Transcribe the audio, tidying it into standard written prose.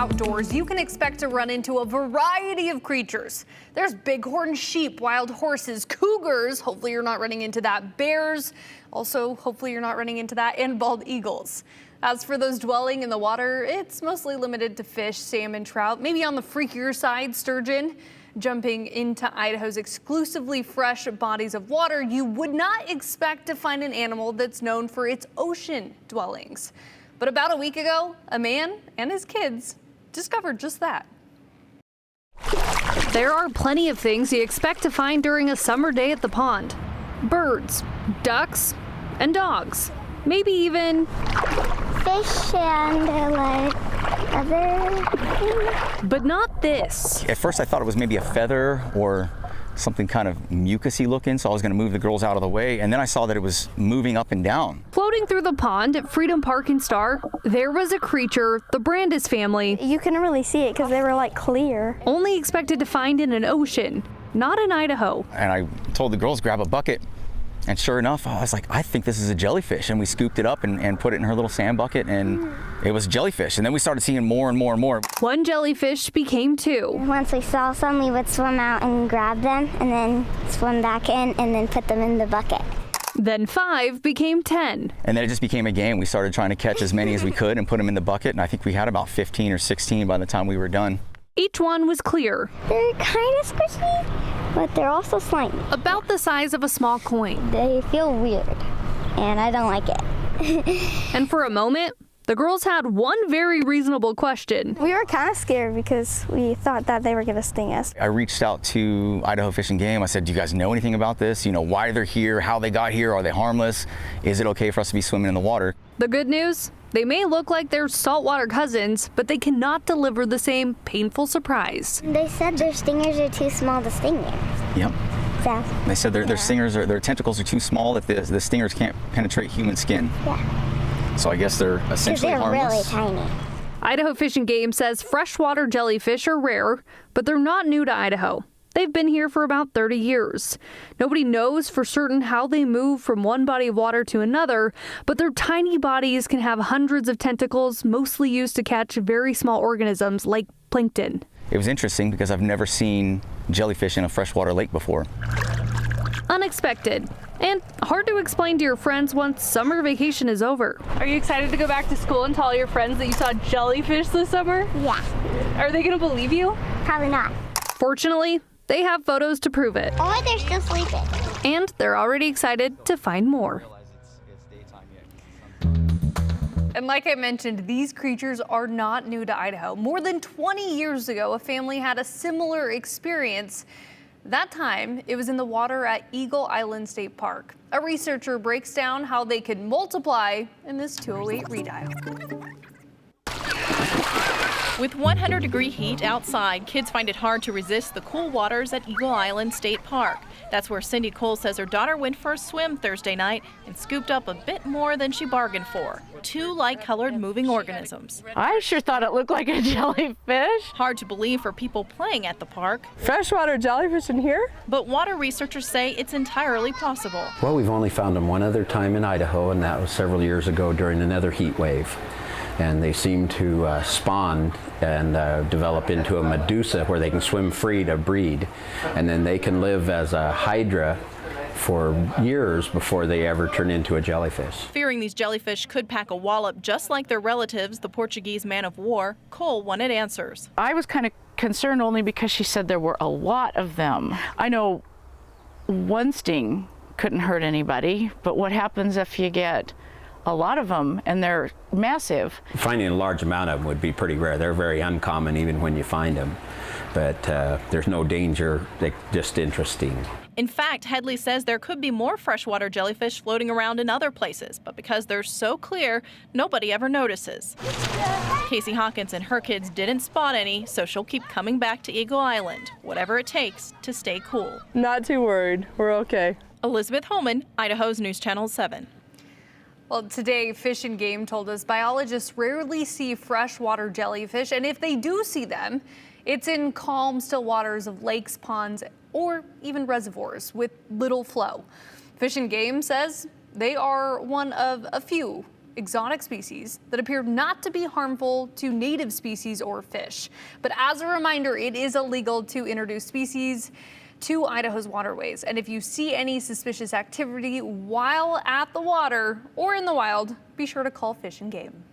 outdoors, you can expect to run into a variety of creatures. There's bighorn sheep, wild horses, cougars, hopefully you're not running into that, bears, also hopefully you're not running into that, and bald eagles. As for those dwelling in the water, it's mostly limited to fish, salmon, trout, maybe on the freakier side, sturgeon. Jumping into Idaho's exclusively fresh bodies of water, you would not expect to find an animal that's known for its ocean dwellings. But about a week ago, a man and his kids discovered just that. There are plenty of things you expect to find during a summer day at the pond. Birds, ducks, and dogs. Maybe even fish and other things. But not this. At first I thought it was maybe a feather or something kind of mucusy looking, so I was going to move the girls out of the way, and then I saw that it was moving up and down. Floating through the pond at Freedom Park in Star, there was a creature the Brandis family You couldn't really see it because they were like clear. only expected to find in an ocean, not in Idaho. And I told the girls, grab a bucket. And sure enough, I was like, I think this is a jellyfish. And we scooped it up and put it in her little sand bucket, and it was jellyfish. And then we started seeing more and more and more. One jellyfish became two. Once we saw some, we would swim out and grab them and then swim back in and then put them in the bucket. Then 5 became 10. And then it just became a game. We started trying to catch as many as we could and put them in the bucket. And I think we had about 15 or 16 by the time we were done. Each one was clear. They're kind of squishy, but they're also slimy. About the size of a small coin. They feel weird, and I don't like it. And for a moment, the girls had one very reasonable question. We were kind of scared because we thought that they were going to sting us. I reached out to Idaho Fish and Game. I said, do you guys know anything about this? You know, why they're here, how they got here, are they harmless? Is it okay for us to be swimming in the water? The good news? They may look like they're saltwater cousins, but they cannot deliver the same painful surprise. They said their stingers are too small to sting you. Yep. So, They said their stingers, their tentacles are too small that the stingers can't penetrate human skin. yeah, So I guess they're essentially they're really harmless. tiny. Idaho Fish and Game says freshwater jellyfish are rare, but they're not new to Idaho. They've been here for about 30 years. Nobody knows for certain how they move from one body of water to another, but their tiny bodies can have hundreds of tentacles, mostly used to catch very small organisms like plankton. It was interesting because I've never seen jellyfish in a freshwater lake before. Unexpected, and hard to explain to your friends once summer vacation is over. Are you excited to go back to school and tell all your friends that you saw jellyfish this summer? Yeah, Are they gonna believe you? probably not. Fortunately, they have photos to prove it. Or they're still sleeping. And they're already excited to find more. And like I mentioned, these creatures are not new to Idaho. More than 20 years ago, a family had a similar experience. That time, it was in the water at Eagle Island State Park. A researcher breaks down how they could multiply in this 208 redial. With 100-degree heat outside, kids find it hard to resist the cool waters at Eagle Island State Park. That's where Cindy Cole says her daughter went for a swim Thursday night and scooped up a bit more than she bargained for. 2 light-colored moving organisms. I sure thought it looked like a jellyfish. Hard to believe for people playing at the park, Freshwater jellyfish in here? but water researchers say it's entirely possible. Well, we've only found them one other time in Idaho, and that was several years ago during another heat wave. And they seem to spawn and develop into a medusa where they can swim free to breed. And then they can live as a hydra for years before they ever turn into a jellyfish. Fearing these jellyfish could pack a wallop just like their relatives, the Portuguese man of war, Cole wanted answers. I was kind of concerned only because she said there were a lot of them. I know one sting couldn't hurt anybody, but what happens if you get a lot of them and they're massive? Finding a large amount of them would be pretty rare. They're very uncommon even when you find them. But there's no danger, they're just interesting. In fact, Headley says there could be more freshwater jellyfish floating around in other places, but because they're so clear, nobody ever notices. Casey Hawkins and her kids didn't spot any, so she'll keep coming back to Eagle Island, whatever it takes to stay cool. Not too worried. We're okay. Elizabeth Holman, Idaho's News Channel 7. Well, today, Fish and Game told us biologists rarely see freshwater jellyfish, and if they do see them, it's in calm, still waters of lakes, ponds, or even reservoirs with little flow. Fish and Game says they are one of a few exotic species that appear not to be harmful to native species or fish. But as a reminder, it is illegal to introduce species to Idaho's waterways. And if you see any suspicious activity while at the water or in the wild, be sure to call Fish and Game.